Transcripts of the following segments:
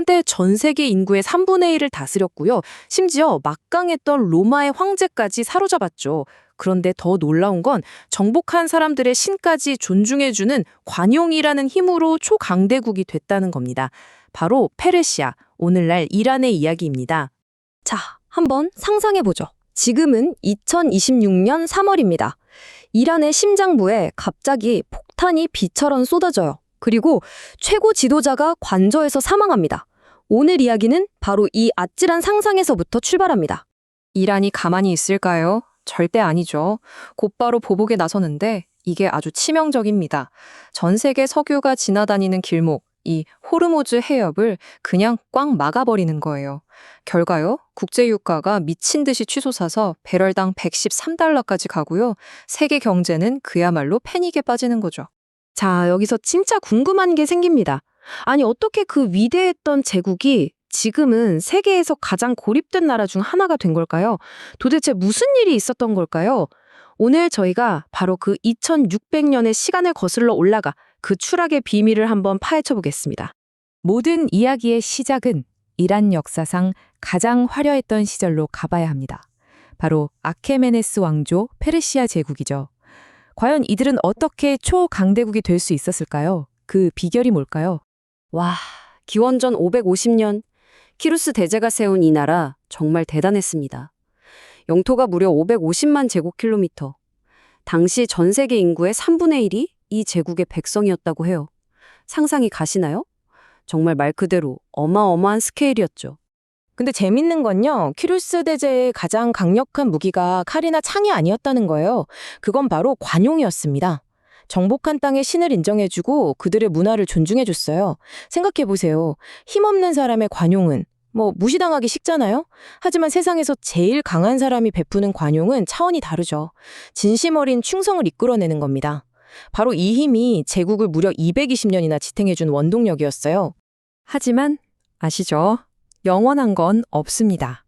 한때 전 세계 인구의 3분의 1을 다스렸고요. 심지어 막강했던 로마의 황제까지 사로잡았죠. 그런데 더 놀라운 건 정복한 사람들의 신까지 존중해주는 관용이라는 힘으로 초강대국이 됐다는 겁니다. 바로 페르시아, 오늘날 이란의 이야기입니다. 자, 한번 상상해보죠. 지금은 2026년 3월입니다. 이란의 심장부에 갑자기 폭탄이 비처럼 쏟아져요. 그리고 최고 지도자가 관저에서 사망합니다. 오늘 이야기는 바로 이 아찔한 상상에서부터 출발합니다. 이란이 가만히 있을까요? 절대 아니죠. 곧바로 보복에 나서는데 이게 아주 치명적입니다. 전 세계 석유가 지나다니는 길목, 이 호르무즈 해협을 그냥 꽉 막아버리는 거예요. 결과요, 국제유가가 미친 듯이 치솟아서 배럴당 113달러까지 가고요. 세계 경제는 그야말로 패닉에 빠지는 거죠. 자, 여기서 진짜 궁금한 게 생깁니다. 아니, 어떻게 그 위대했던 제국이 지금은 세계에서 가장 고립된 나라 중 하나가 된 걸까요? 도대체 무슨 일이 있었던 걸까요? 오늘 저희가 바로 그 2600년의 시간을 거슬러 올라가 그 추락의 비밀을 한번 파헤쳐 보겠습니다. 모든 이야기의 시작은 이란 역사상 가장 화려했던 시절로 가봐야 합니다. 바로 아케메네스 왕조 페르시아 제국이죠. 과연 이들은 어떻게 초강대국이 될 수 있었을까요? 그 비결이 뭘까요? 와, 기원전 550년 키루스 대제가 세운 이 나라 정말 대단했습니다. 영토가 무려 550만 제곱킬로미터. 당시 전 세계 인구의 3분의 1이 이 제국의 백성이었다고 해요. 상상이 가시나요? 정말 말 그대로 어마어마한 스케일이었죠. 근데 재밌는 건요, 키루스 대제의 가장 강력한 무기가 칼이나 창이 아니었다는 거예요. 그건 바로 관용이었습니다. 정복한 땅의 신을 인정해주고 그들의 문화를 존중해줬어요. 생각해보세요. 힘없는 사람의 관용은 무시당하기 쉽잖아요? 하지만 세상에서 제일 강한 사람이 베푸는 관용은 차원이 다르죠. 진심 어린 충성을 이끌어내는 겁니다. 바로 이 힘이 제국을 무려 220년이나 지탱해준 원동력이었어요. 하지만 아시죠? 영원한 건 없습니다.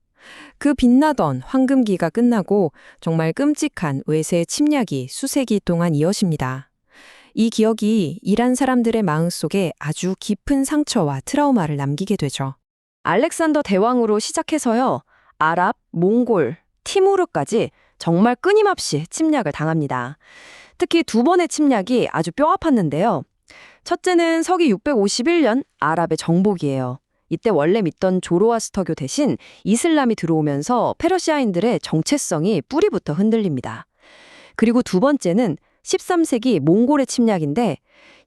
그 빛나던 황금기가 끝나고 정말 끔찍한 외세 침략이 수세기 동안 이어집니다. 이 기억이 이란 사람들의 마음속에 아주 깊은 상처와 트라우마를 남기게 되죠. 알렉산더 대왕으로 시작해서요. 아랍, 몽골, 티무르까지 정말 끊임없이 침략을 당합니다. 특히 두 번의 침략이 아주 뼈아팠는데요. 첫째는 서기 651년 아랍의 정복이에요. 이때 원래 믿던 조로아스터교 대신 이슬람이 들어오면서 페르시아인들의 정체성이 뿌리부터 흔들립니다. 그리고 두 번째는 13세기 몽골의 침략인데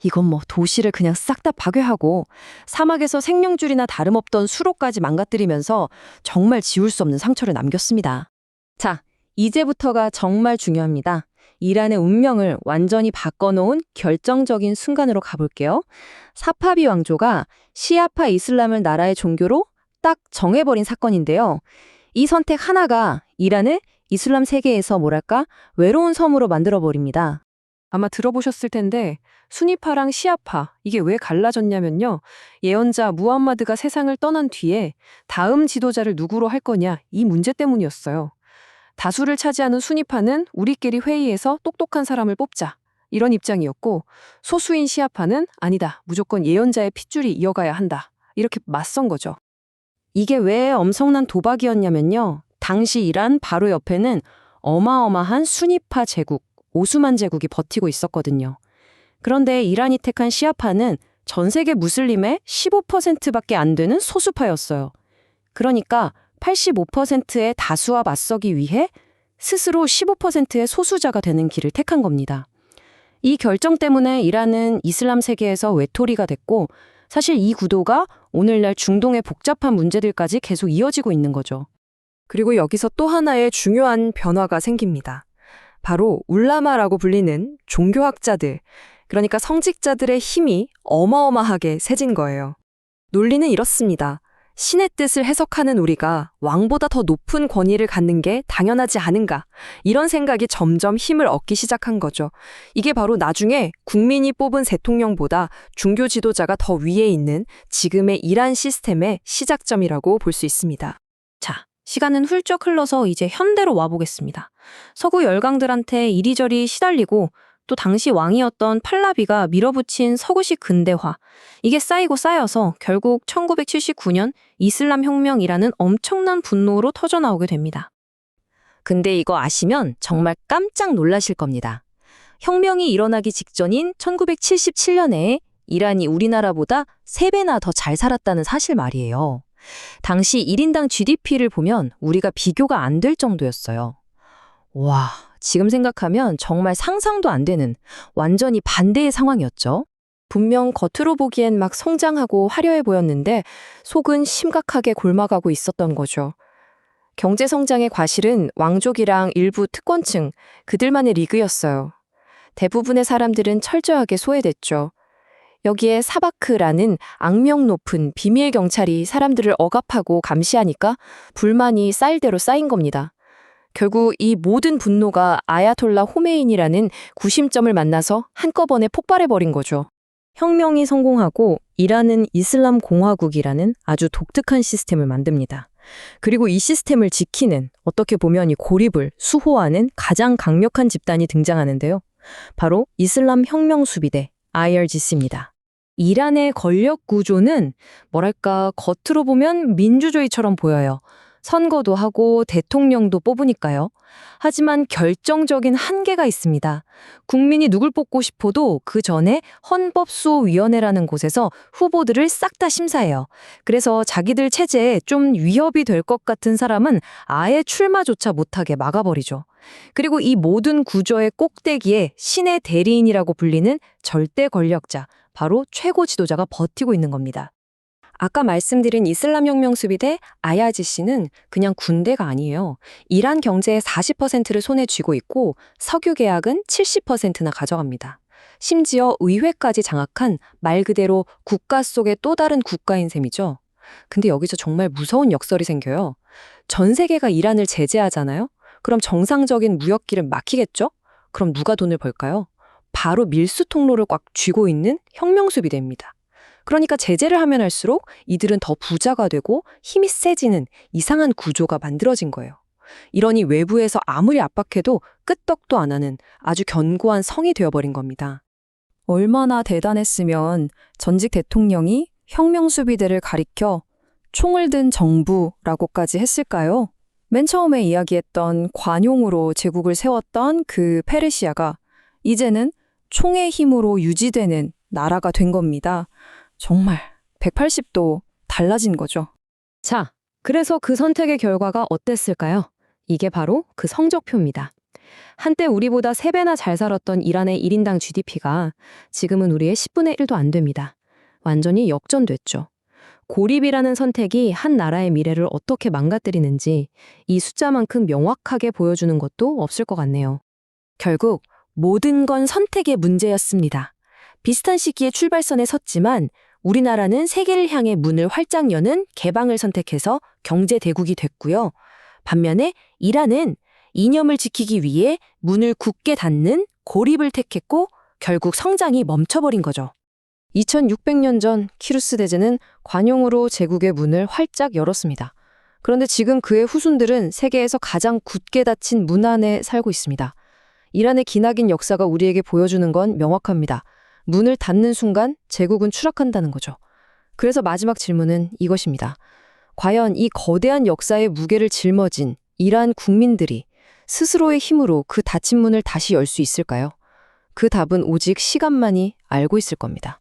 이건 도시를 그냥 싹 다 파괴하고 사막에서 생명줄이나 다름없던 수로까지 망가뜨리면서 정말 지울 수 없는 상처를 남겼습니다. 자, 이제부터가 정말 중요합니다. 이란의 운명을 완전히 바꿔놓은 결정적인 순간으로 가볼게요. 사파비 왕조가 시아파 이슬람을 나라의 종교로 딱 정해버린 사건인데요. 이 선택 하나가 이란을 이슬람 세계에서 외로운 섬으로 만들어버립니다. 아마 들어보셨을 텐데 수니파랑 시아파, 이게 왜 갈라졌냐면요. 예언자 무함마드가 세상을 떠난 뒤에 다음 지도자를 누구로 할 거냐, 이 문제 때문이었어요. 다수를 차지하는 수니파는 우리끼리 회의해서 똑똑한 사람을 뽑자, 이런 입장이었고, 소수인 시아파는 아니다, 무조건 예언자의 핏줄이 이어가야 한다, 이렇게 맞선 거죠. 이게 왜 엄청난 도박이었냐면요. 당시 이란 바로 옆에는 어마어마한 수니파 제국, 오스만 제국이 버티고 있었거든요. 그런데 이란이 택한 시아파는 전 세계 무슬림의 15%밖에 안 되는 소수파였어요. 그러니까 85%의 다수와 맞서기 위해 스스로 15%의 소수자가 되는 길을 택한 겁니다. 이 결정 때문에 이란은 이슬람 세계에서 외톨이가 됐고, 사실 이 구도가 오늘날 중동의 복잡한 문제들까지 계속 이어지고 있는 거죠. 그리고 여기서 또 하나의 중요한 변화가 생깁니다. 바로 울라마라고 불리는 종교학자들, 그러니까 성직자들의 힘이 어마어마하게 세진 거예요. 논리는 이렇습니다. 신의 뜻을 해석하는 우리가 왕보다 더 높은 권위를 갖는 게 당연하지 않은가, 이런 생각이 점점 힘을 얻기 시작한 거죠. 이게 바로 나중에 국민이 뽑은 대통령보다 종교 지도자가 더 위에 있는 지금의 이란 시스템의 시작점이라고 볼 수 있습니다. 자, 시간은 훌쩍 흘러서 이제 현대로 와보겠습니다. 서구 열강들한테 이리저리 시달리고 또 당시 왕이었던 팔라비가 밀어붙인 서구식 근대화, 이게 쌓이고 쌓여서 결국 1979년 이슬람 혁명이라는 엄청난 분노로 터져나오게 됩니다. 근데 이거 아시면 정말 깜짝 놀라실 겁니다. 혁명이 일어나기 직전인 1977년에 이란이 우리나라보다 3배나 더 잘 살았다는 사실 말이에요. 당시 1인당 GDP를 보면 우리가 비교가 안 될 정도였어요. 와, 지금 생각하면 정말 상상도 안 되는 완전히 반대의 상황이었죠. 분명 겉으로 보기엔 막 성장하고 화려해 보였는데 속은 심각하게 골마가고 있었던 거죠. 경제 성장의 과실은 왕족이랑 일부 특권층, 그들만의 리그였어요. 대부분의 사람들은 철저하게 소외됐죠. 여기에 사바크라는 악명 높은 비밀 경찰이 사람들을 억압하고 감시하니까 불만이 쌓일 대로 쌓인 겁니다. 결국 이 모든 분노가 아야톨라 호메인이라는 구심점을 만나서 한꺼번에 폭발해버린 거죠. 혁명이 성공하고 이란은 이슬람 공화국이라는 아주 독특한 시스템을 만듭니다. 그리고 이 시스템을 지키는, 어떻게 보면 이 고립을 수호하는 가장 강력한 집단이 등장하는데요. 바로 이슬람 혁명 수비대 IRGC입니다. 이란의 권력 구조는 뭐랄까 겉으로 보면 민주주의처럼 보여요. 선거도 하고 대통령도 뽑으니까요. 하지만 결정적인 한계가 있습니다. 국민이 누굴 뽑고 싶어도 그 전에 헌법수호위원회라는 곳에서 후보들을 싹 다 심사해요. 그래서 자기들 체제에 좀 위협이 될 것 같은 사람은 아예 출마조차 못하게 막아버리죠. 그리고 이 모든 구조의 꼭대기에 신의 대리인이라고 불리는 절대 권력자, 바로 최고 지도자가 버티고 있는 겁니다. 아까 말씀드린 이슬람 혁명 수비대 IRGC는 그냥 군대가 아니에요. 이란 경제의 40%를 손에 쥐고 있고 석유 계약은 70%나 가져갑니다. 심지어 의회까지 장악한 말 그대로 국가 속의 또 다른 국가인 셈이죠. 근데 여기서 정말 무서운 역설이 생겨요. 전 세계가 이란을 제재하잖아요. 그럼 정상적인 무역길은 막히겠죠? 그럼 누가 돈을 벌까요? 바로 밀수 통로를 꽉 쥐고 있는 혁명 수비대입니다. 그러니까 제재를 하면 할수록 이들은 더 부자가 되고 힘이 세지는 이상한 구조가 만들어진 거예요. 이러니 외부에서 아무리 압박해도 끄떡도 안 하는 아주 견고한 성이 되어버린 겁니다. 얼마나 대단했으면 전직 대통령이 혁명 수비대를 가리켜 총을 든 정부라고까지 했을까요? 맨 처음에 이야기했던 관용으로 제국을 세웠던 그 페르시아가 이제는 총의 힘으로 유지되는 나라가 된 겁니다. 정말 180도 달라진 거죠. 자, 그래서 그 선택의 결과가 어땠을까요? 이게 바로 그 성적표입니다. 한때 우리보다 3배나 잘 살았던 이란의 1인당 GDP가 지금은 우리의 10분의 1도 안 됩니다. 완전히 역전됐죠. 고립이라는 선택이 한 나라의 미래를 어떻게 망가뜨리는지 이 숫자만큼 명확하게 보여주는 것도 없을 것 같네요. 결국 모든 건 선택의 문제였습니다. 비슷한 시기에 출발선에 섰지만 우리나라는 세계를 향해 문을 활짝 여는 개방을 선택해서 경제 대국이 됐고요. 반면에 이란은 이념을 지키기 위해 문을 굳게 닫는 고립을 택했고 결국 성장이 멈춰버린 거죠. 2600년 전 키루스 대제는 관용으로 제국의 문을 활짝 열었습니다. 그런데 지금 그의 후손들은 세계에서 가장 굳게 닫힌 문 안에 살고 있습니다. 이란의 기나긴 역사가 우리에게 보여주는 건 명확합니다. 문을 닫는 순간 제국은 추락한다는 거죠. 그래서 마지막 질문은 이것입니다. 과연 이 거대한 역사의 무게를 짊어진 이란 국민들이 스스로의 힘으로 그 닫힌 문을 다시 열 수 있을까요? 그 답은 오직 시간만이 알고 있을 겁니다.